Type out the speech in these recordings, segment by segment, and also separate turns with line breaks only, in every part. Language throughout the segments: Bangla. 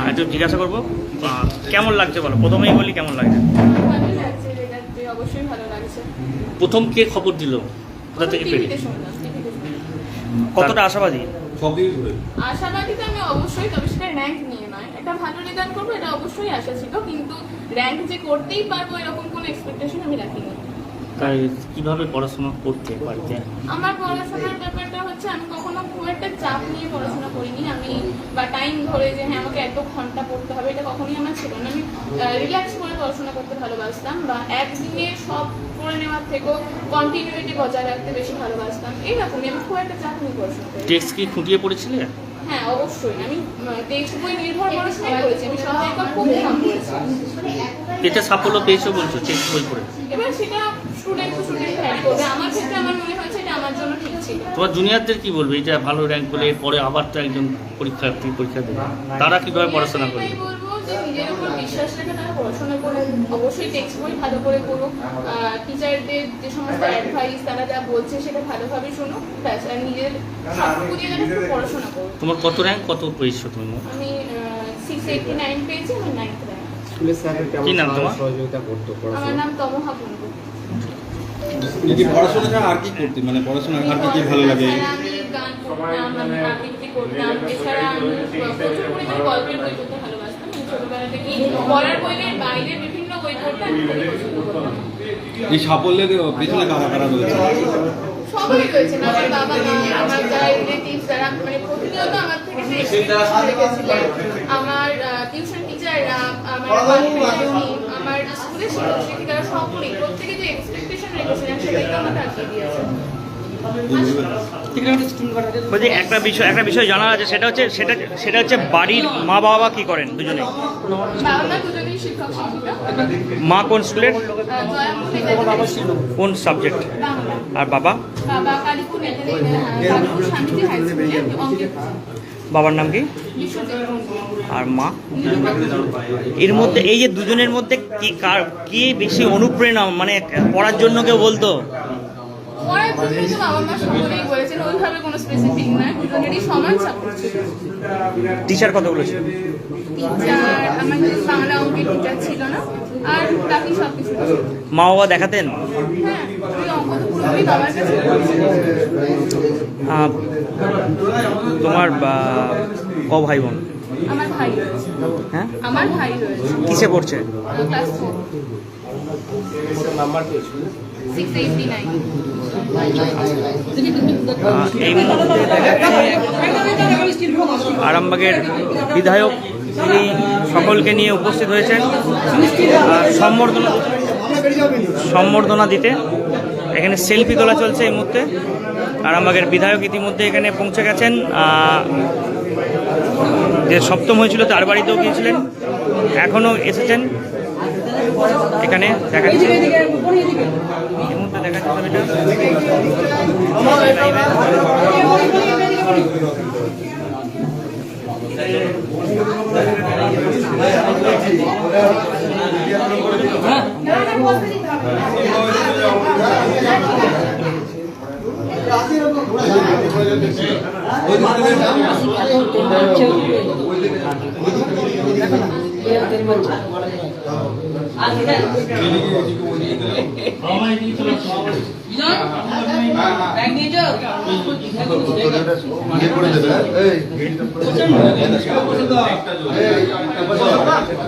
একটু জিজ্ঞাসা করবো কেমন লাগছে বলো, প্রথমেই বলি কেমন লাগছে?
ভালো লাগছে, রেজাল্ট অবশ্যই ভালো লাগছে।
প্রথম কে খবর দিল, কোথা থেকে পেলি?
টিভিতে শুনলাম, টিভিতে শুনলাম।
কতটা আশাবাদী?
আশাবাদী তো আমি অবশ্যই, তবে সেটা র্যাঙ্ক নিয়ে নয়। একটা ভালো রেজাল্ট করবো এটা অবশ্যই আশা ছিল, কিন্তু র্যাঙ্ক যে করতেই পারবো এরকম কোনো এক্সপেকটেশন আমি রাখিনি।
তাই কিভাবে পড়াশোনা করতে বাড়িতে?
আমার পড়াশোনার ব্যাপারটা হচ্ছে আমি কখনো খুব একটা চাপ নিয়ে পড়াশোনা করিনি আমি, বা টাইম ধরে যে হ্যাঁ আমাকে এত ঘন্টা পড়তে হবে, এটা কখনোই আমার ছিল না। আমি রিল্যাক্স করে পড়াশোনা করতে ভালোবাসতাম, বা একদিনে সব করে নেওয়ার থেকেও কন্টিনিউটি বজায় রাখতে বেশি ভালোবাসতাম। এইরকমই আমি খুব একটা চাপ নিয়ে পড়াশোনা করি।
টেক্সট কি খুঁটিয়ে পড়েছিলে?
হ্যাঁ অবশ্যই, আমি টেক্সট বই নির্ভর পড়াশোনাই করেছি, আমি সহায়িকা খুব কম করেছি।
এতে সাফল্য পেয়েছো বলছো টেক্সট বই পড়ে?
এবার সেটা স্টুডেন্ট টু স্টুডেন্ট ভ্যারি করবে। আমার ক্ষেত্রে আমার মনে হয়েছে এটা আমার জন্য ঠিক ছিল।
তোমার জুনিয়রদের কি বলবে, এটা ভালো র্যাঙ্ক করলে পরে আবার তো একজন পরীক্ষার্থী পরীক্ষা দেবে, তারা কিভাবে পড়াশোনা করবে?
আমি বলবো যে নিজের উপর বিশ্বাস রেখে তারা পড়াশোনা করুক, অবশ্যই টেক্সট বই ভালো করে পড়ুক, টিচারদের যে সমস্ত অ্যাডভাইস তারা যা বলছে সেটা ভালোভাবে শুনুক, ব্যাস। আর নিজের সামগ্রী দিয়ে যাতে একটু পড়াশোনা করুক।
তোমার কত র্যাঙ্ক, কত পেয়েছো তুমি?
আমি 689 পেয়েছি, আমার 9th র্যাঙ্ক।
স্কুলের স্যারের কেমন
কি নাম তোমার?
সহযোগিতা করতো
আমার
পড়াশোনা?
নাম তমহা কুন্ডু।
যদি পড়াশোনা ছাড়া আর কি করতে, মানে পড়াশোনা আর কি ভালো লাগে?
আমি গান করতাম, আমি আবৃত্তি করতাম, এছাড়া আমি প্রচুর পরিমাণে গল্পের বই পড়তে ভালোবাসতাম। আমি ছোটবেলা থেকেই পড়ার বইয়ের বাইরে বিভিন্ন বই পড়তে আমি খুবই পছন্দ করতাম।
এই সাফল্যের পেছনে কারা কারা রয়েছে?
সবাই রয়েছেন, আমার বাবা মা, আমার যারা রিলেটিভস, যারা মানে প্রতিনিয়ত আমার থেকে রেখেছিলেন, আমার টিউশন টিচাররা, আমার আমার স্কুলের শিক্ষক শিক্ষিকারা, সকলেই প্রত্যেকে যে এক্সপেকটেশন রেখেছিলেন সেটাই তো আমাকে আটকে দিয়েছে।
বলছি একটা বিষয় জানা আছে, সেটা হচ্ছে বাড়ির মা বাবা কি করেন দুজনে?
বাবা মা দুজনেই শিক্ষক শিক্ষিকা।
মা কোন স্কুলের,
জয়পুর
কোন সাবজেক্ট?
বাংলা।
আর বাবা?
বাবা কালীপুর কালীপুর স্বামীজি হাই স্কুলে অঙ্কিত।
বাবার নাম কি?
বিশ্বজিৎ কুন্ডু।
আর মা? এর মধ্যে এই যে দুজনের মধ্যে কি বেশি অনুপ্রেরণা, মানে পড়ার জন্য কেউ বলতো?
পড়ার জন্য তো বাবা মা সকলেই বলেছেন, ওইভাবে কোনো স্পেসিফিক নয়, দুজনেরই সমান সাপোর্ট ছিল।
টিচার কতগুলো ছিল?
টিচার আমাদের বাংলা অঙ্কের টিচার ছিল না, আর বাকি সব কিছু ছিল।
মা বাবা দেখাতেন?
হ্যাঁ, ওই অঙ্ক তো পুরোপুরি বাবার কাছে করেছি।
তোমার ক ভাই বোন?
আমার ভাই রয়েছে।
হ্যাঁ,
আমার ভাই রয়েছে,
কিসে পড়ছে?
ক্লাস 4,
নাম্বার পেয়েছিল
689।
এই মুহূর্তে দেখাচ্ছি আরামবাগের বিধায়ক তিনি সকলকে নিয়ে উপস্থিত হয়েছেন সম্বর্ধনা দিতে। এখানে সেলফি তোলা চলছে এই মুহূর্তে। আরামবাগের বিধায়ক ইতিমধ্যে এখানে পৌঁছে গেছেন। যে সপ্তম হয়েছিল তার বাড়িতেও গিয়েছিলেন, এখনও এসেছেন এখানে দেখাচ্ছি। এই মুহূর্তে দেখাচ্ছি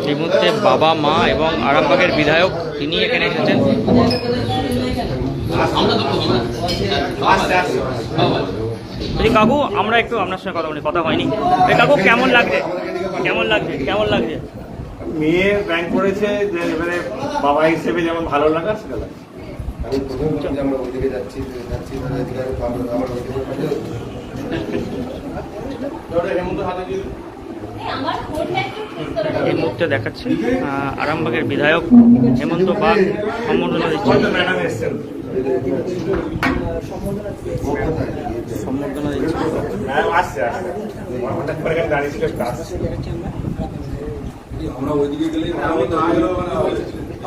এই মুহূর্তে বাবা মা এবং আরামবাগের বিধায়ক তিনি এখানে এসেছেন। কাকু আমরা একটু আপনার সঙ্গে কথা হয়নি। কাকু কেমন লাগছে?
মেয়ে র্যাঙ্ক করেছে, যে এবারে বাবা হিসেবে যেমন ভালো লাগা সেটা লাগে।
আমি প্রথম যে আমরা ওইদিকে যাচ্ছি
এই মুহূর্তে দেখাচ্ছি আরামবাগের বিধায়ক হেমন্ত বাগ সম্বর্ধনা দিচ্ছেন।
আমরা ওইদিকে গেলে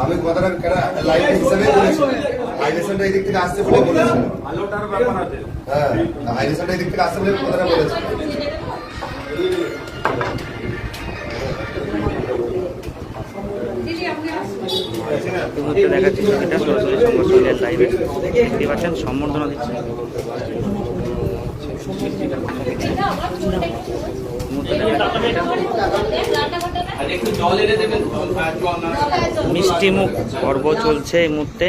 আমি কথাটা লাইভ হিসাবে বলেছি, হাইলেশনটা এই দিক থেকে আসছে বলে বলেছি। হ্যাঁ, হাইলেশনটা এই দিক থেকে আসছে বলে কথাটা বলেছি।
এই মুহূর্তে দেখাচ্ছি ছবিটা সরাসরি সংবাদ সঙ্গের লাইভে দেখতে পাচ্ছেন সম্বর্ধনা দিচ্ছে এই মুহূর্তে দেখাচ্ছি এটা। মিষ্টি মুখ পর্ব চলছে এই মুহূর্তে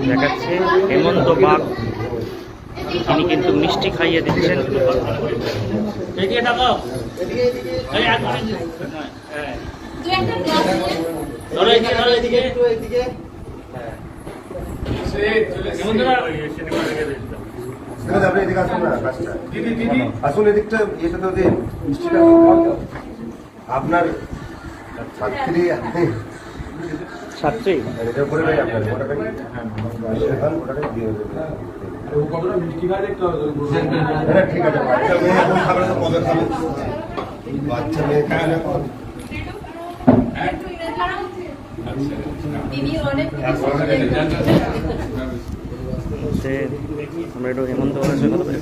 দেখাচ্ছে হেমন্ত বাগ তিনি কিন্তু মিষ্টি খাইয়ে দিচ্ছেন।
আপনি এদিকে আসুন না, কাজটা আসুন এদিকটা, এটা তো দিন মিষ্টিটা আপনার ছাত্রী
ছাত্রী
এটা করে ভাই আপনার ওটা ভাই ওটাকে দিয়ে দেবেন। হ্যাঁ, ঠিক আছে। বাচ্চা মেয়ে এখন খাবে না তো কবে খাবে? বাচ্চা মেয়ে খাবে না কবে?
আমরা একটু হেমন্ত বাগের সঙ্গে কথা বলি।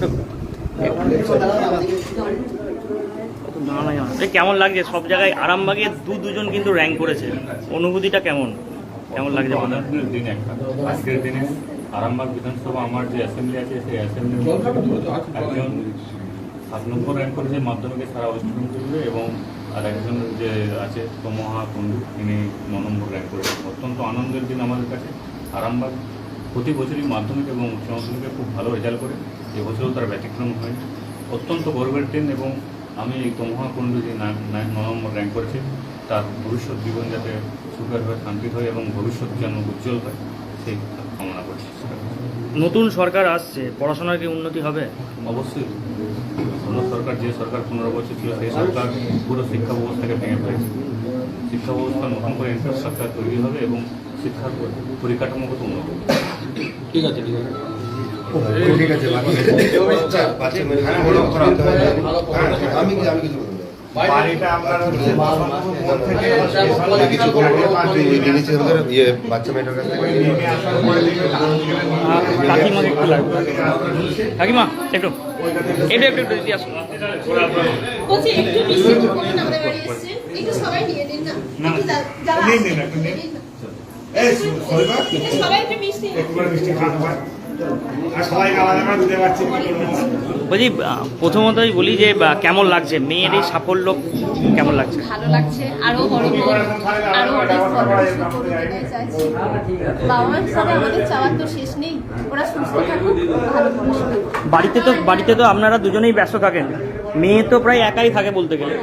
না না জানো কেমন লাগছে? সব জায়গায় আরামবাগে দুজন কিন্তু র্যাঙ্ক করেছে, অনুভূতিটা কেমন কেমন লাগছে?
আনন্দের দিন একটা আজকের দিনে আরামবাগ বিধানসভা আমার যে অ্যাসেম্বলি আছে সেই অ্যাসেম্বলি একজন 7 নম্বর র্যাঙ্ক করেছে মাধ্যমিকে সারা ওয়েস্টবেঙ্গল করবে এবং আর একজন যে আছে তমহা কুন্ডু তিনি 9 নম্বর র্যাঙ্ক করেছেন। অত্যন্ত আনন্দের দিন আমাদের কাছে। আরামবাগ প্রতি বছরই মাধ্যমিক এবং উচ্চ মাধ্যমিকে খুব ভালো রেজাল্ট করে, এবছরও তার ব্যতিক্রম হয়নি। অত্যন্ত গর্বের দিন এবং আমি এই তমহা কুন্ডু যে 9 নম্বর র্যাঙ্ক করেছে তার ভবিষ্যৎ জীবন যাতে সুখের হয়, শান্তির হয় এবং ভবিষ্যৎ যেন উজ্জ্বল হয় সেই কামনা করছি।
নতুন সরকার আসছে, পড়াশোনার কি উন্নতি হবে?
অবশ্যই অন্য সরকার যে সরকার 15 বছর ছিল সেই সরকার পুরো শিক্ষা ব্যবস্থাকে ভেঙে ফেলেছে। শিক্ষা ব্যবস্থা নতুন করে ইনফ্রাস্ট্রাকচার তৈরি হবে এবং শিক্ষার পরিকাঠামোগত উন্নতি হবে।
ঠিক আছে ঠিক আছে
ঠিক আছে, বাচ্চা মেয়ে আমি কিছু বলবো না।
বাড়িটা আপনার হচ্ছে বাসনপুর থেকে
কিছু বলবো না, নিচে ওদের ইয়ে বাচ্চা মেয়েটার কাছ থেকে
কাকিমাকে একটু লাগবে। কাকিমা একটু একটু একটু একটু দিয়ে আসুন।
বলছি একটু মিষ্টি করুন, আমাদের বাড়ি এসেছেন, একটু সবাই নিয়ে নিন না, একটু যারা
নিন,
আসছেন,
নিন, একটু নিন।
নিন না।
এই সরিবা
একটু সবাই একটু মিষ্টি
একটু করে মিষ্টি খাওয়া হয় আর সবাই আলাদা করে দিতে পারছি কি করবো।
বলছি প্রথমতই বলি যে কেমন লাগছে মেয়ের এই সাফল্য কেমন লাগছে?
ভালো লাগছে, আরো বড় হোক, আরো অনেক পড়াশোনা করুক, এটাই চাইছি। বাবা মা হিসাবে আমাদের চাওয়ার তো শেষ নেই, ওরা সুস্থ থাকুক, ভালো পড়াশোনা করুক।
বাড়িতে তো আপনারা দুজনেই ব্যস্ত থাকেন, মেয়ে তো প্রায় একাই থাকে বলতে গেলে।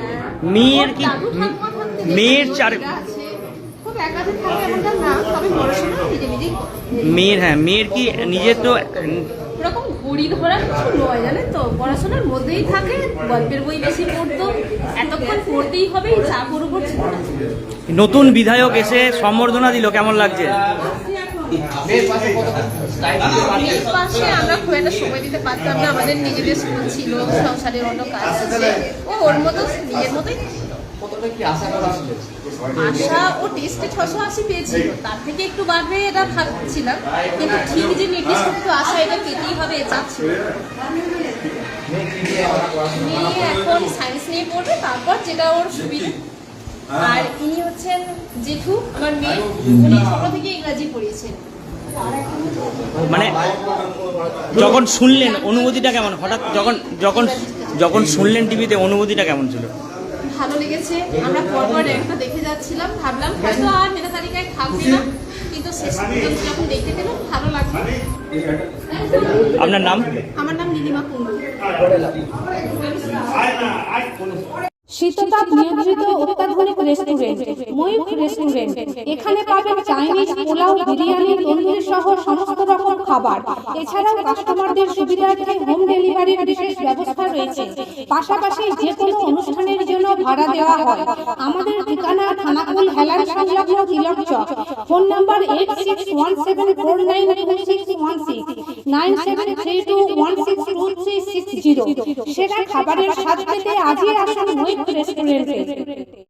মেয়ের কি
দাদু ঠাকুমা থাকতে
মেয়ের চার
আছে, খুব একাতে থাকে এমনটা না, তবে পড়াশোনা নিজে নিজেই
মেয়ের কি নিজের তো
ওরকম ঘড়ি ধরা কিছু নয়, জানেন তো, পড়াশোনার মধ্যেই থাকে, গল্পের বই বেশি পড়তো, এতক্ষণ পড়তেই হবে, এই চা করবো ছিল না।
নতুন বিধায়ক এসে সম্বর্ধনা দিল, কেমন লাগছে?
মেয়ের পাশে আমরা খুব একটা সময় দিতে পারতাম না, আমাদের নিজেদের স্কুল ছিল, সংসারের অন্য কাজ আছে, ওর মতো নিজের মতোই। আশা ও টেস্টে 680 পেয়েছিল, তার থেকে একটু বাড়বে এটা ভাবছিলাম, কিন্তু ঠিক যে নির্দিষ্ট একটু আশা এটা পেতেই হবে এ চাচ্ছিল। মেয়ে এখন সায়েন্স নিয়ে পড়বে, তারপর যেটা ওর সুবিধা। আর ইনি হচ্ছেন জেঠু আমার মেয়ে, উনি ছোট থেকে ইংরাজি পড়িয়েছেন।
মানে যখন শুনলেন অনুভূতিটা কেমন? হঠাৎ যখন শুনলেন টিভিতে অনুভূতিটা কেমন ছিল?
ভালো লেগেছে, আমরা পরপর র্যাঙ্কটা দেখে যাচ্ছিলাম, ভাবলাম হয়তো আর মেধা তালিকায় থাকবে না, কিন্তু শেষ পর্যন্ত যখন দেখতে পেলাম ভালো লাগলো।
আপনার নাম?
আমার নাম নীলিমা কুন্ডু।
শীততাপ নিয়ন্ত্রিত অত্যাধুনিক রেস্টুরেন্ট ময়ূখ রেস্টুরেন্ট। এখানে পাবেন চাইনিজ, পোলাও, বিরিয়ানি, তন্দুরি সহ সমস্ত রকম খাবার। এছাড়াও কাস্টমারদের সুবিধার্থে হোম ডেলিভারির বিশেষ ব্যবস্থা রয়েছে। পাশাপাশি যে কোনো অনুষ্ঠানের জন্য ভাড়া দেওয়া হয়। আমাদের ঠিকানা খানাকুল হেলান সংলগ্ন তিলক চক। Phone number 8617492616 9732162360। সেরা খাবারের স্বাদ পেতে আজই আসুন ময়ূখ রেস্টুরেন্টে।